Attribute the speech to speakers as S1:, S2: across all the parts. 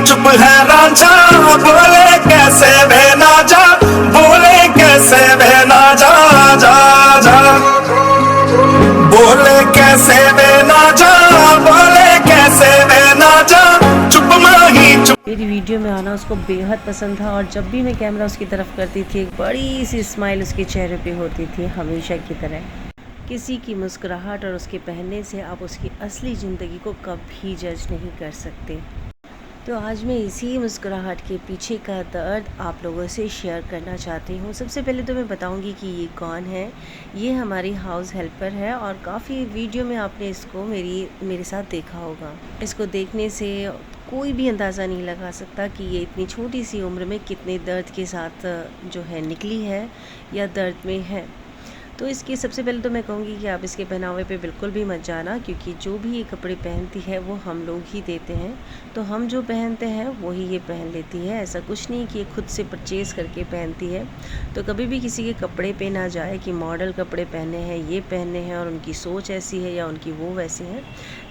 S1: चुप है रांझा, बोले कैसे बहना जा, बोले कैसे बहना जा, जा जा, बोले कैसे बहना जा, बोले कैसे बहना जा, चुप माही चुप।
S2: मेरी वीडियो में आना उसको बेहद पसंद था और जब भी मैं कैमरा उसकी तरफ करती थी एक बड़ी सी स्माइल उसके चेहरे पे होती थी, हमेशा की तरह। किसी की मुस्कुराहट और उसके पहनने से आप उसकी असली ज़िंदगी को कभी जज नहीं कर सकते। तो आज मैं इसी मुस्कुराहट के पीछे का दर्द आप लोगों से शेयर करना चाहती हूँ। सबसे पहले तो मैं बताऊँगी कि ये कौन है। ये हमारी हाउस हेल्पर है और काफ़ी वीडियो में आपने इसको मेरे साथ देखा होगा। इसको देखने से कोई भी अंदाज़ा नहीं लगा सकता कि ये इतनी छोटी सी उम्र में कितने दर्द के साथ जो है निकली है या दर्द में है। तो इसकी सबसे पहले तो मैं कहूँगी कि आप इसके पहनावे पे बिल्कुल भी मत जाना, क्योंकि जो भी ये कपड़े पहनती है वो हम लोग ही देते हैं। तो हम जो पहनते हैं वही ये पहन लेती है। ऐसा कुछ नहीं कि ये खुद से परचेज़ करके पहनती है। तो कभी भी किसी के कपड़े पे ना जाए कि मॉडल कपड़े पहने हैं, ये पहने हैं और उनकी सोच ऐसी है या उनकी वो वैसी है।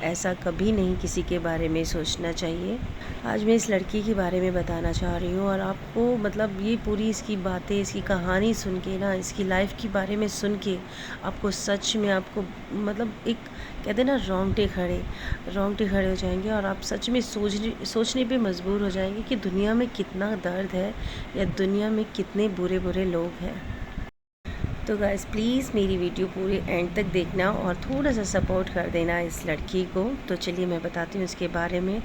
S2: ऐसा कभी नहीं किसी के बारे में सोचना चाहिए। आज मैं इस लड़की के बारे में बताना चाह रही हूँ और आपको मतलब ये पूरी इसकी बातें, इसकी कहानी सुन के ना, इसकी लाइफ के बारे में सुन के आपको सच में आपको मतलब एक कहते ना रोंगटे खड़े हो जाएंगे और आप सच में सोचने पे मजबूर हो जाएंगे कि दुनिया में कितना दर्द है या दुनिया में कितने बुरे बुरे लोग हैं। तो गाइस प्लीज़ मेरी वीडियो पूरे एंड तक देखना और थोड़ा सा सपोर्ट कर देना इस लड़की को। तो चलिए मैं बताती हूँ इसके बारे में।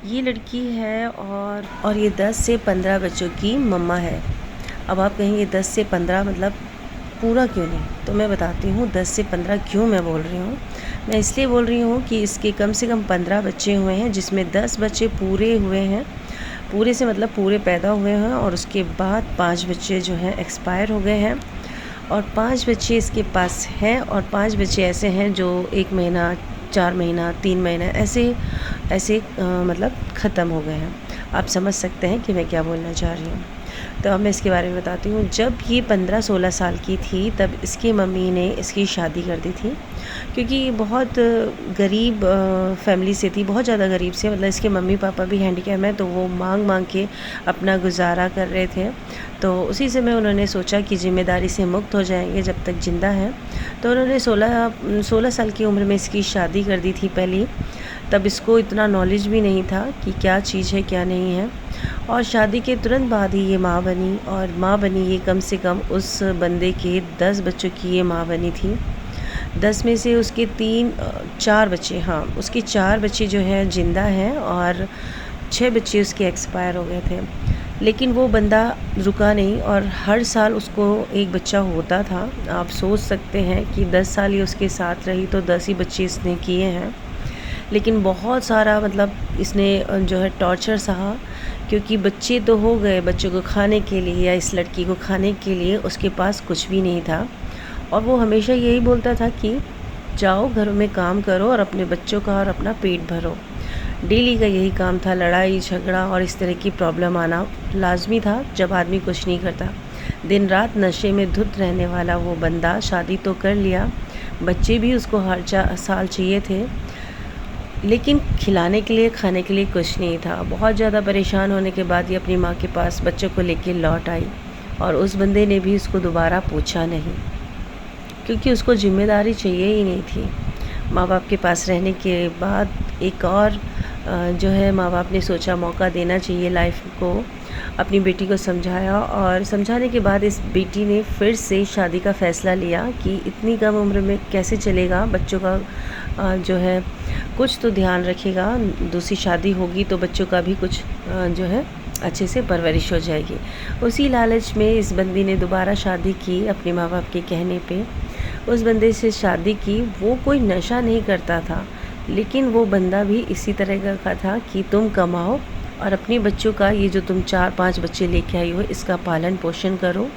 S2: ये लड़की है और ये 10 से 15 बच्चों की मम्मा है। अब आप कहेंगे 10 से 15 मतलब पूरा क्यों नहीं, तो मैं बताती हूँ 10 से 15 क्यों मैं बोल रही हूँ। मैं इसलिए बोल रही हूँ कि इसके कम से कम 15 बच्चे हुए हैं, जिसमें 10 बच्चे पूरे हुए हैं, पूरे से मतलब पूरे पैदा हुए हैं, और उसके बाद 5 बच्चे जो हैं एक्सपायर हो गए हैं और 5 बच्चे इसके पास हैं और 5 बच्चे ऐसे हैं जो 1 महीना, 4 महीना, 3 महीना ऐसे मतलब ख़त्म हो गए हैं। आप समझ सकते हैं कि मैं क्या बोलना चाह रही हूँ। तो अब मैं इसके बारे में बताती हूँ। जब ये 15-16 साल की थी तब इसकी मम्मी ने इसकी शादी कर दी थी, क्योंकि ये बहुत गरीब फैमिली से थी, बहुत ज़्यादा गरीब से, मतलब इसके मम्मी पापा भी हैंडीकैप हैं, तो वो मांग के अपना गुजारा कर रहे थे। तो उसी समय उन्होंने सोचा कि ज़िम्मेदारी से मुक्त हो जाएंगे जब तक ज़िंदा हैं, तो उन्होंने 16 साल की उम्र में इसकी शादी कर दी थी पहली। तब इसको इतना नॉलेज भी नहीं था कि क्या चीज़ है क्या नहीं है, और शादी के तुरंत बाद ही ये माँ बनी। और माँ बनी ये कम से कम उस बंदे के 10 बच्चों की ये माँ बनी थी। 10 में से उसके 4 बच्चे, हाँ उसके 4 बच्चे जो हैं ज़िंदा हैं और 6 बच्चे उसके एक्सपायर हो गए थे। लेकिन वो बंदा रुका नहीं और हर साल उसको एक बच्चा होता था। आप सोच सकते हैं कि 10 साल ही उसके साथ रही तो 10 ही बच्चे इसने किए हैं। लेकिन बहुत सारा मतलब इसने जो है टॉर्चर सहा, क्योंकि बच्चे तो हो गए, बच्चों को खाने के लिए या इस लड़की को खाने के लिए उसके पास कुछ भी नहीं था। और वो हमेशा यही बोलता था कि जाओ घरों में काम करो और अपने बच्चों का और अपना पेट भरो। डेली का यही काम था, लड़ाई झगड़ा और इस तरह की प्रॉब्लम आना लाजमी था जब आदमी कुछ नहीं करता। दिन रात नशे में धुत रहने वाला वो बंदा शादी तो कर लिया, बच्चे भी उसको हर साल चाहिए थे, लेकिन खिलाने के लिए खाने के लिए कुछ नहीं था। बहुत ज़्यादा परेशान होने के बाद ये अपनी माँ के पास बच्चों को लेके लौट आई और उस बंदे ने भी उसको दोबारा पूछा नहीं, क्योंकि उसको ज़िम्मेदारी चाहिए ही नहीं थी। माँ बाप के पास रहने के बाद एक और जो है माँ बाप ने सोचा मौका देना चाहिए लाइफ को, अपनी बेटी को समझाया और समझाने के बाद इस बेटी ने फिर से शादी का फ़ैसला लिया कि इतनी कम उम्र में कैसे चलेगा, बच्चों का जो है कुछ तो ध्यान रखेगा, दूसरी शादी होगी तो बच्चों का भी कुछ जो है अच्छे से परवरिश हो जाएगी। उसी लालच में इस बंदी ने दोबारा शादी की अपने माँ बाप के कहने पे। उस बंदे से शादी की, वो कोई नशा नहीं करता था, लेकिन वो बंदा भी इसी तरह का था कि तुम कमाओ और अपने बच्चों का, ये जो तुम 4-5 बच्चे लेके आई हो, इसका पालन पोषण करो।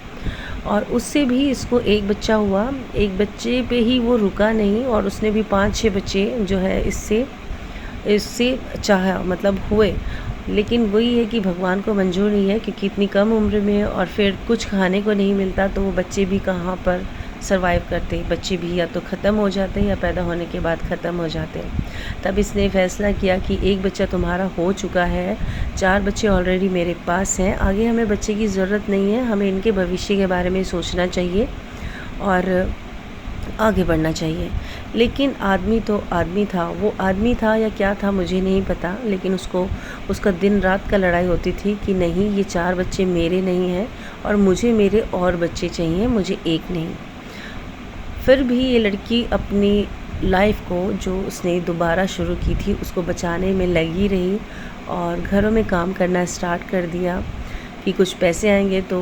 S2: और उससे भी इसको एक बच्चा हुआ, एक बच्चे पे ही वो रुका नहीं और उसने भी 5-6 बच्चे जो है इससे चाहा मतलब हुए। लेकिन वही है कि भगवान को मंजूर नहीं है, क्योंकि इतनी कम उम्र में और फिर कुछ खाने को नहीं मिलता तो वो बच्चे भी कहाँ पर सरवाइव करते, बच्चे भी या तो ख़त्म हो जाते या पैदा होने के बाद ख़त्म हो जाते। तब इसने फ़ैसला किया कि एक बच्चा तुम्हारा हो चुका है, 4 बच्चे ऑलरेडी मेरे पास हैं, आगे हमें बच्चे की ज़रूरत नहीं है, हमें इनके भविष्य के बारे में सोचना चाहिए और आगे बढ़ना चाहिए। लेकिन आदमी तो आदमी था, वो आदमी था या क्या था मुझे नहीं पता, लेकिन उसका दिन रात का लड़ाई होती थी कि नहीं, ये 4 बच्चे मेरे नहीं हैं और मुझे मेरे और बच्चे चाहिए, मुझे एक नहीं। फिर भी ये लड़की अपनी लाइफ को जो उसने दोबारा शुरू की थी उसको बचाने में लगी रही और घरों में काम करना स्टार्ट कर दिया कि कुछ पैसे आएंगे तो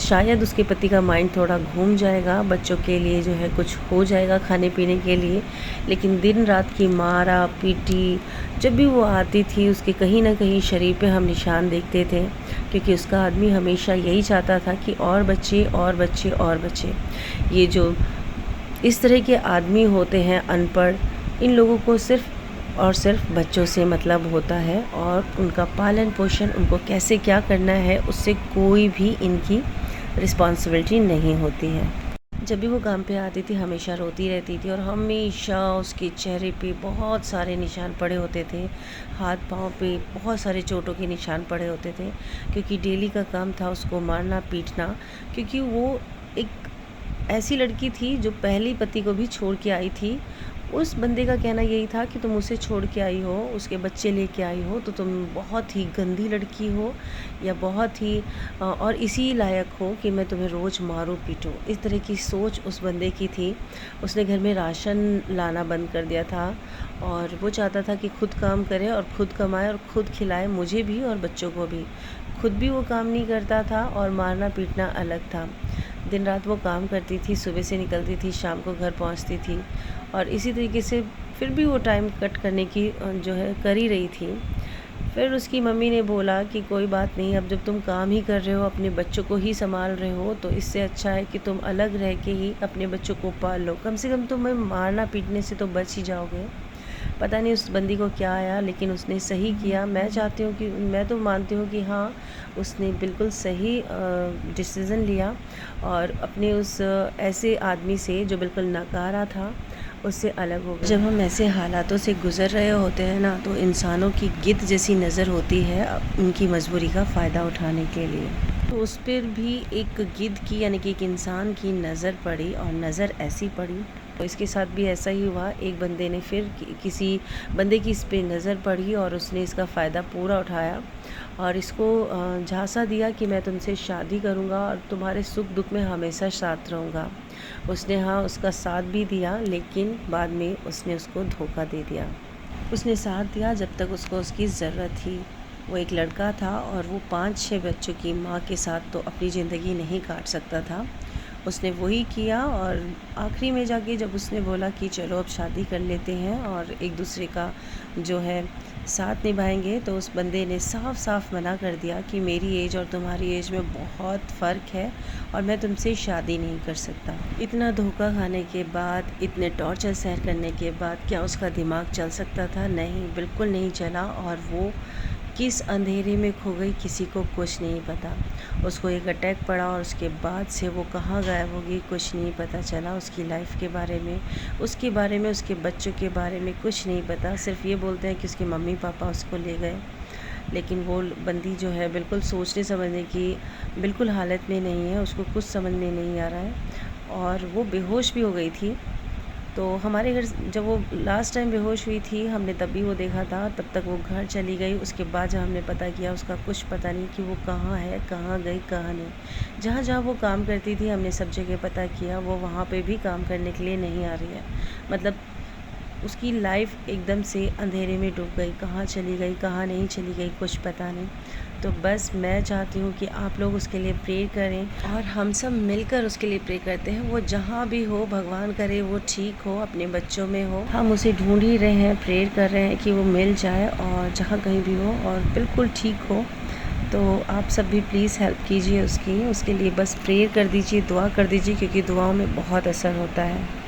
S2: शायद उसके पति का माइंड थोड़ा घूम जाएगा, बच्चों के लिए जो है कुछ हो जाएगा खाने पीने के लिए। लेकिन दिन रात की मारा पीटी जब भी वो आती थी उसके कहीं ना कहीं शरीर पे हम निशान देखते थे, क्योंकि उसका आदमी हमेशा यही चाहता था कि और बच्चे और बच्चे और बच्चे। ये जो इस तरह के आदमी होते हैं अनपढ़, इन लोगों को सिर्फ़ और सिर्फ बच्चों से मतलब होता है और उनका पालन पोषण उनको कैसे क्या करना है उससे कोई भी इनकी रिस्पॉन्सिबिलिटी नहीं होती है। जब भी वो काम पे आती थी हमेशा रोती रहती थी और हमेशा उसके चेहरे पे बहुत सारे निशान पड़े होते थे, हाथ पाँव पे बहुत सारे चोटों के निशान पड़े होते थे, क्योंकि डेली का काम था उसको मारना पीटना। क्योंकि वो एक ऐसी लड़की थी जो पहले पति को भी छोड़ के आई थी। उस बंदे का कहना यही था कि तुम उसे छोड़ के आई हो, उसके बच्चे लेके आई हो तो तुम बहुत ही गंदी लड़की हो या बहुत ही और इसी लायक हो कि मैं तुम्हें रोज़ मारूं पीटूं। इस तरह की सोच उस बंदे की थी। उसने घर में राशन लाना बंद कर दिया था और वो चाहता था कि खुद काम करे और खुद कमाए और खुद खिलाए, मुझे भी और बच्चों को भी। खुद भी वो काम नहीं करता था और मारना पीटना अलग था। दिन रात वो काम करती थी, सुबह से निकलती थी, शाम को घर पहुंचती थी और इसी तरीके से फिर भी वो टाइम कट करने की जो है कर ही रही थी। फिर उसकी मम्मी ने बोला कि कोई बात नहीं, अब जब तुम काम ही कर रहे हो, अपने बच्चों को ही संभाल रहे हो, तो इससे अच्छा है कि तुम अलग रह के ही अपने बच्चों को पाल लो, कम से कम तुम्हें मारना पीटने से तो बच ही जाओगे। पता नहीं उस बंदी को क्या आया, लेकिन उसने सही किया। मैं तो मानती हूँ कि हाँ, उसने बिल्कुल सही डिसीज़न लिया और अपने उस ऐसे आदमी से जो बिल्कुल नकारा था उससे अलग हो गया। जब हम ऐसे हालातों से गुज़र रहे होते हैं ना, तो इंसानों की गिद्ध जैसी नज़र होती है उनकी मजबूरी का फ़ायदा उठाने के लिए। तो उस पर भी एक गिद्ध की यानी कि एक इंसान की नज़र पड़ी और नज़र ऐसी पड़ी, तो इसके साथ भी ऐसा ही हुआ। एक बंदे ने फिर किसी बंदे की इस पे नज़र पड़ी और उसने इसका फ़ायदा पूरा उठाया और इसको झांसा दिया कि मैं तुमसे शादी करूँगा और तुम्हारे सुख दुख में हमेशा साथ रहूँगा। उसने हाँ उसका साथ भी दिया, लेकिन बाद में उसने उसको धोखा दे दिया। उसने साथ दिया जब तक उसको उसकी ज़रूरत थी। वो एक लड़का था और वो 5-6 बच्चों की माँ के साथ तो अपनी ज़िंदगी नहीं काट सकता था। उसने वही किया और आखिरी में जाके जब उसने बोला कि चलो अब शादी कर लेते हैं और एक दूसरे का जो है साथ निभाएंगे, तो उस बंदे ने साफ साफ मना कर दिया कि मेरी एज और तुम्हारी एज में बहुत फ़र्क है और मैं तुमसे शादी नहीं कर सकता। इतना धोखा खाने के बाद, इतने टॉर्चर सहन करने के बाद क्या उसका दिमाग चल सकता था? नहीं, बिल्कुल नहीं चला। और वो किस अंधेरे में खो गई किसी को कुछ नहीं पता। उसको एक अटैक पड़ा और उसके बाद से वो कहाँ गायब हो गई कुछ नहीं पता चला। उसकी लाइफ के बारे में, उसके बच्चों के बारे में कुछ नहीं पता। सिर्फ ये बोलते हैं कि उसके मम्मी पापा उसको ले गए, लेकिन वो बंदी जो है बिल्कुल सोचने समझने की बिल्कुल हालत में नहीं है, उसको कुछ समझ में नहीं आ रहा है और वो बेहोश भी हो गई थी। तो हमारे घर जब वो लास्ट टाइम बेहोश हुई थी, हमने तब भी वो देखा था। तब तक वो घर चली गई। उसके बाद जब हमने पता किया, उसका कुछ पता नहीं कि वो कहाँ है, कहाँ गई, कहाँ नहीं। जहाँ जहाँ वो काम करती थी हमने सब जगह पता किया, वो वहाँ पे भी काम करने के लिए नहीं आ रही है। मतलब उसकी लाइफ एकदम से अंधेरे में डूब गई। कहाँ चली गई, कहाँ नहीं चली गई, कुछ पता नहीं। तो बस मैं चाहती हूँ कि आप लोग उसके लिए प्रे करें और हम सब मिलकर उसके लिए प्रे करते हैं। वो जहाँ भी हो, भगवान करे वो ठीक हो, अपने बच्चों में हो। हम उसे ढूंढ ही रहे हैं, प्रेयर कर रहे हैं कि वो मिल जाए और जहाँ कहीं भी हो और बिल्कुल ठीक हो। तो आप सब भी प्लीज़ हेल्प कीजिए उसके लिए बस प्रेयर कर दीजिए, दुआ कर दीजिए, क्योंकि दुआओं में बहुत असर होता है।